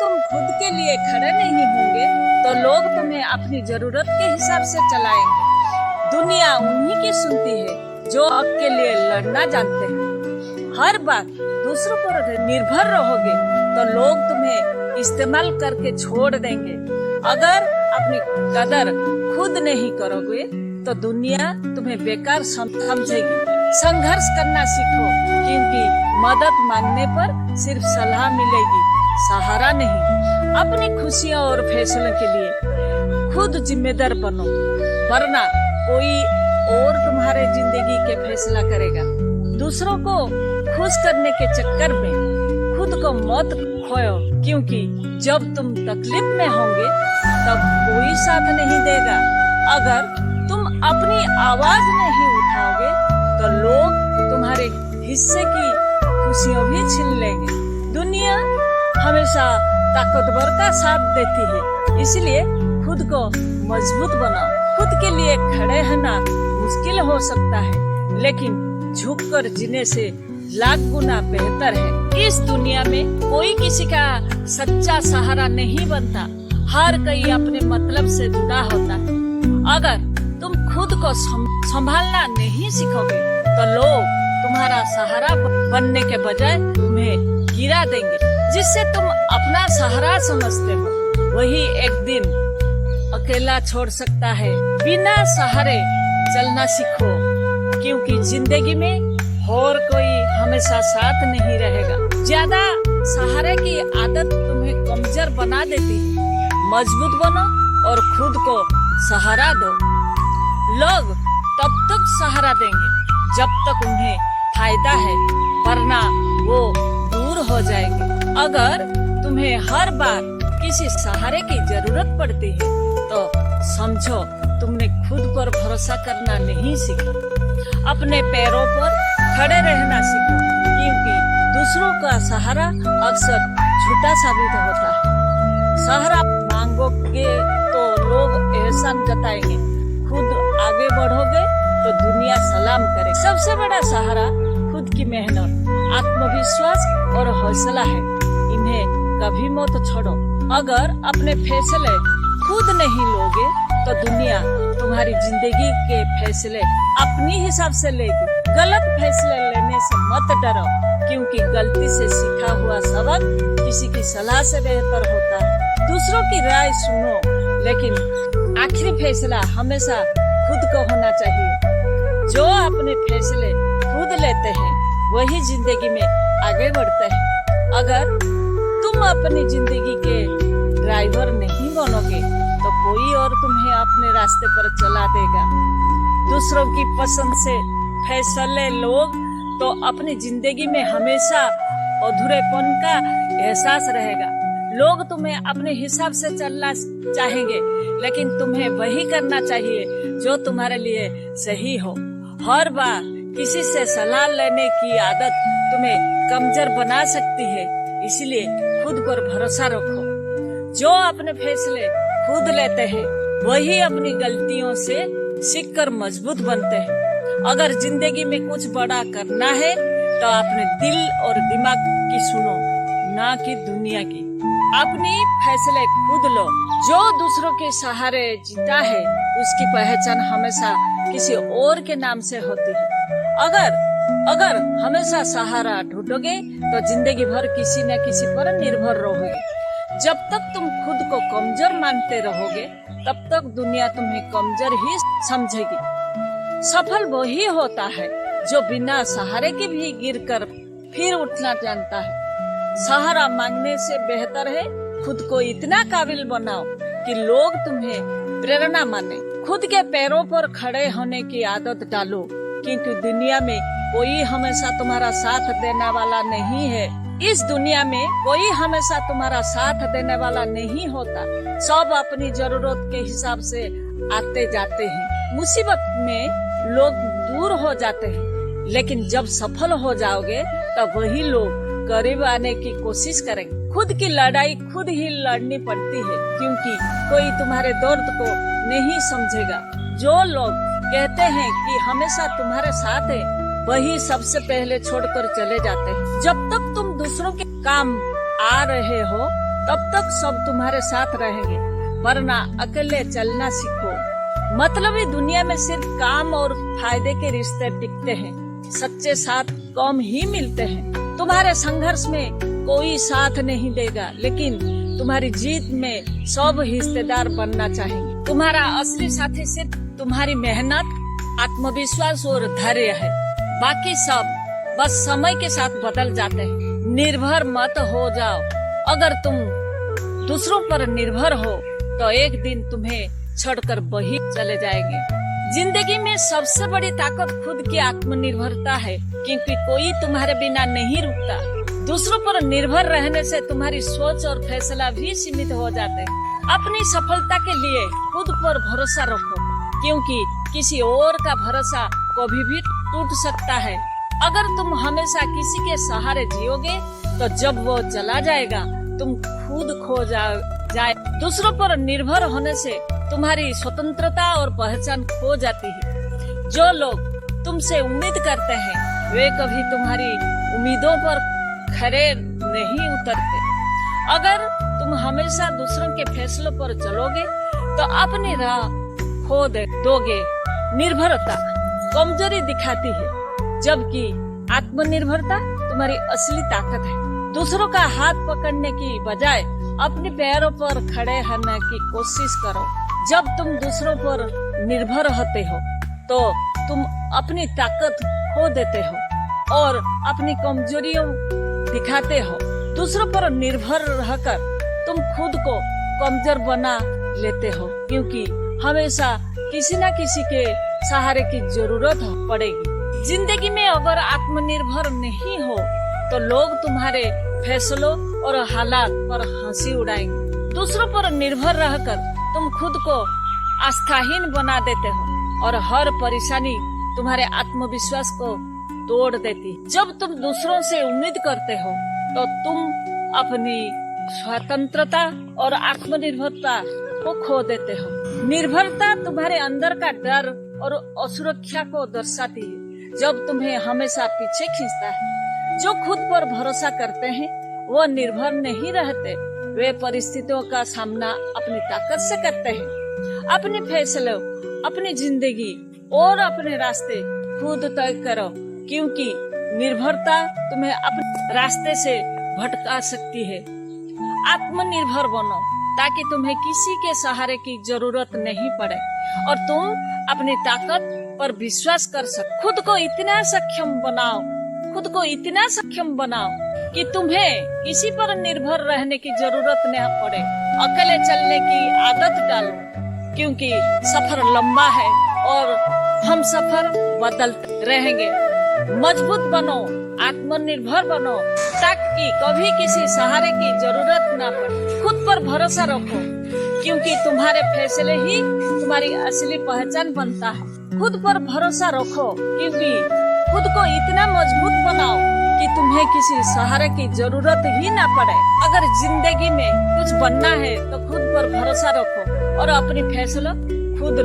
तुम खुद के लिए खड़े नहीं होंगे तो लोग तुम्हें अपनी जरूरत के हिसाब से चलाएंगे। दुनिया उन्हीं की सुनती है जो हक के लिए लड़ना जानते हैं। हर बात दूसरों पर निर्भर रहोगे तो लोग तुम्हें इस्तेमाल करके छोड़ देंगे। अगर अपनी कदर खुद नहीं करोगे तो दुनिया तुम्हें बेकार समझेगी। संघर्ष करना सीखो, क्योंकि मदद मांगने पर सिर्फ सलाह मिलेगी, सहारा नहीं। अपनी खुशियों और फैसलों के लिए खुद जिम्मेदार बनो, वरना कोई और तुम्हारे जिंदगी के फैसला करेगा। दूसरों को खुश करने के चक्कर में खुद को मत खोयो, क्योंकि जब तुम तकलीफ में होंगे तब कोई साथ नहीं देगा। अगर तुम अपनी आवाज नहीं उठाओगे तो लोग तुम्हारे हिस्से की खुशियां भी छीन लेंगे। दुनिया हमेशा ताकतवर का साथ देती है, इसलिए खुद को मजबूत बनाओ। खुद के लिए खड़े रहना मुश्किल हो सकता है, लेकिन झुककर जीने से लाख गुना बेहतर है। इस दुनिया में कोई किसी का सच्चा सहारा नहीं बनता, हर कोई अपने मतलब से जुड़ा होता है। अगर तुम खुद को संभालना नहीं सीखोगे तो लोग तुम्हारा सहारा बनने के बजाय तुम्हें गिरा देंगे। जिससे तुम अपना सहारा समझते हो वही एक दिन अकेला छोड़ सकता है। बिना सहारे चलना सीखो, क्योंकि जिंदगी में और कोई हमेशा साथ नहीं रहेगा। ज्यादा सहारे की आदत तुम्हें कमजोर बना देती है। मजबूत बनो और खुद को सहारा दो। लोग तब तक सहारा देंगे जब तक उन्हें फायदा है, वरना वो दूर हो जाएंगे। अगर तुम्हें हर बार किसी सहारे की जरूरत पड़ती है तो समझो तुमने खुद पर भरोसा करना नहीं सीखा। अपने पैरों पर खड़े रहना सीखो, क्योंकि दूसरों का सहारा अक्सर झूठा साबित होता है। सहारा मांगोगे तो लोग एहसान जताएंगे, खुद आगे बढ़ोगे तो दुनिया सलाम करे। सबसे बड़ा सहारा खुद की मेहनत, आत्मविश्वास और हौसला है। इन्हें कभी मत छोड़ो। अगर अपने फैसले खुद नहीं लोगे तो दुनिया तुम्हारी जिंदगी के फैसले अपनी हिसाब से लेगी। गलत फैसले लेने से मत डरो, क्योंकि गलती से सीखा हुआ सबक किसी की सलाह से बेहतर होता है। दूसरों की राय सुनो, लेकिन आखिरी फैसला हमेशा खुद को होना चाहिए। जो अपने फैसले खुद लेते हैं वही जिंदगी में आगे बढ़ते हैं। अगर तुम अपनी जिंदगी के ड्राइवर नहीं बनोगे तो कोई और तुम्हें अपने रास्ते पर चला देगा। दूसरों की पसंद से फैसले लोग तो अपनी जिंदगी में हमेशा अधूरेपन का एहसास रहेगा। लोग तुम्हें अपने हिसाब से चलना चाहेंगे, लेकिन तुम्हें वही करना चाहिए जो तुम्हारे लिए सही हो। हर बार किसी से सलाह लेने की आदत तुम्हें कमजोर बना सकती है, इसलिए खुद पर भरोसा रखो। जो अपने फैसले खुद लेते हैं वही अपनी गलतियों से सीखकर मजबूत बनते हैं। अगर जिंदगी में कुछ बड़ा करना है तो अपने दिल और दिमाग की सुनो, ना कि दुनिया की। अपनी फैसले खुद लो। जो दूसरों के सहारे जीता है उसकी पहचान हमेशा किसी और के नाम से होती है। अगर हमेशा सहारा ढूंढोगे तो जिंदगी भर किसी न किसी पर निर्भर रहोगे। जब तक तुम खुद को कमजोर मानते रहोगे तब तक दुनिया तुम्हें कमजोर ही समझेगी। सफल वही होता है जो बिना सहारे के भी गिरकर फिर उठना जानता है। सहारा मांगने से बेहतर है खुद को इतना काबिल बनाओ कि लोग तुम्हें प्रेरणा माने। खुद के पैरों पर खड़े होने की आदत डालो, क्योंकि दुनिया में कोई हमेशा तुम्हारा साथ देने वाला नहीं है। इस दुनिया में कोई हमेशा तुम्हारा साथ देने वाला नहीं होता। सब अपनी जरूरत के हिसाब से आते जाते हैं। मुसीबत में लोग दूर हो जाते हैं, लेकिन जब सफल हो जाओगे तब वही लोग करीब आने की कोशिश करेंगे। खुद की लड़ाई खुद ही लड़नी पड़ती है, क्योंकि कोई तुम्हारे दर्द को नहीं समझेगा। जो लोग कहते हैं कि हमेशा तुम्हारे साथ है, वही सबसे पहले छोड़कर चले जाते हैं। जब तक तुम दूसरों के काम आ रहे हो तब तक सब तुम्हारे साथ रहेंगे, वरना अकेले चलना सीखो। मतलबी दुनिया में सिर्फ काम और फायदे के रिश्ते टिकते हैं, सच्चे साथ कम ही मिलते हैं। तुम्हारे संघर्ष में कोई साथ नहीं देगा, लेकिन तुम्हारी जीत में सब हिस्सेदार बनना चाहेंगे। तुम्हारा असली साथी सिर्फ तुम्हारी मेहनत, आत्मविश्वास और धैर्य है। बाकी सब बस समय के साथ बदल जाते हैं। निर्भर मत हो जाओ। अगर तुम दूसरों पर निर्भर हो तो एक दिन तुम्हें छोड़कर वही चले जाएंगे। जिंदगी में सबसे बड़ी ताकत खुद की आत्मनिर्भरता है, क्योंकि कोई तुम्हारे बिना नहीं रुकता। दूसरों पर निर्भर रहने से तुम्हारी सोच और फैसला भी सीमित हो जाते हैं। अपनी सफलता के लिए खुद पर भरोसा रखो, क्योंकि किसी और का भरोसा कभी भी टूट सकता है। अगर तुम हमेशा किसी के सहारे जियोगे तो जब वो चला जाएगा तुम खुद खो जाए। दूसरों पर निर्भर होने से तुम्हारी स्वतंत्रता और पहचान खो जाती है। जो लोग तुमसे उम्मीद करते हैं वे कभी तुम्हारी उम्मीदों पर खरे नहीं उतरते। अगर तुम हमेशा दूसरों के फैसलों पर चलोगे तो अपनी राह खो दोगे। निर्भरता कमजोरी दिखाती है, जबकि आत्मनिर्भरता तुम्हारी असली ताकत है। दूसरों का हाथ पकड़ने की बजाय अपने पैरों पर खड़े होने की कोशिश करो। जब तुम दूसरों पर निर्भर होते हो तो तुम अपनी ताकत खो देते हो और अपनी कमजोरियों दिखाते हो। दूसरों पर निर्भर रहकर तुम खुद को कमजोर बना लेते हो, क्योंकि हमेशा किसी न किसी के सहारे की जरूरत पड़ेगी। जिंदगी में अगर आत्मनिर्भर नहीं हो तो लोग तुम्हारे फैसलों और हालात पर हंसी उड़ाएंगे। दूसरों पर निर्भर रहकर तुम खुद को आस्थाहीन बना देते हो और हर परेशानी तुम्हारे आत्मविश्वास को तोड़ देती। जब तुम दूसरों से उम्मीद करते हो तो तुम अपनी स्वतंत्रता और आत्मनिर्भरता को खो देते हो। निर्भरता तुम्हारे अंदर का डर और असुरक्षा को दर्शाती है, जब तुम्हें हमेशा पीछे खींचता है। जो खुद पर भरोसा करते हैं वो निर्भर नहीं रहते। वे परिस्थितियों का सामना अपनी ताकत से करते हैं। अपने फैसले, अपनी जिंदगी और अपने रास्ते खुद तय करो, क्योंकि निर्भरता तुम्हें अपने रास्ते से भटका सकती है। आत्मनिर्भर बनो ताकि तुम्हें किसी के सहारे की जरूरत नहीं पड़े और तुम अपनी ताकत पर विश्वास कर सको। खुद को इतना सक्षम बनाओ कि तुम्हें किसी पर निर्भर रहने की जरूरत न पड़े। अकेले चलने की आदत डालो, क्योंकि सफर लंबा है और हम सफर बदलते रहेंगे। मजबूत बनो, आत्मनिर्भर बनो, ताकि कभी किसी सहारे की जरूरत न पड़े। खुद पर भरोसा रखो, क्योंकि तुम्हारे फैसले ही तुम्हारी असली पहचान बनता है। खुद पर भरोसा रखो, क्योंकि खुद को इतना मजबूत बनाओ कि तुम्हें किसी सहारे की जरूरत ही ना पड़े। अगर जिंदगी में कुछ बनना है तो खुद पर भरोसा रखो और अपनी फैसला खुद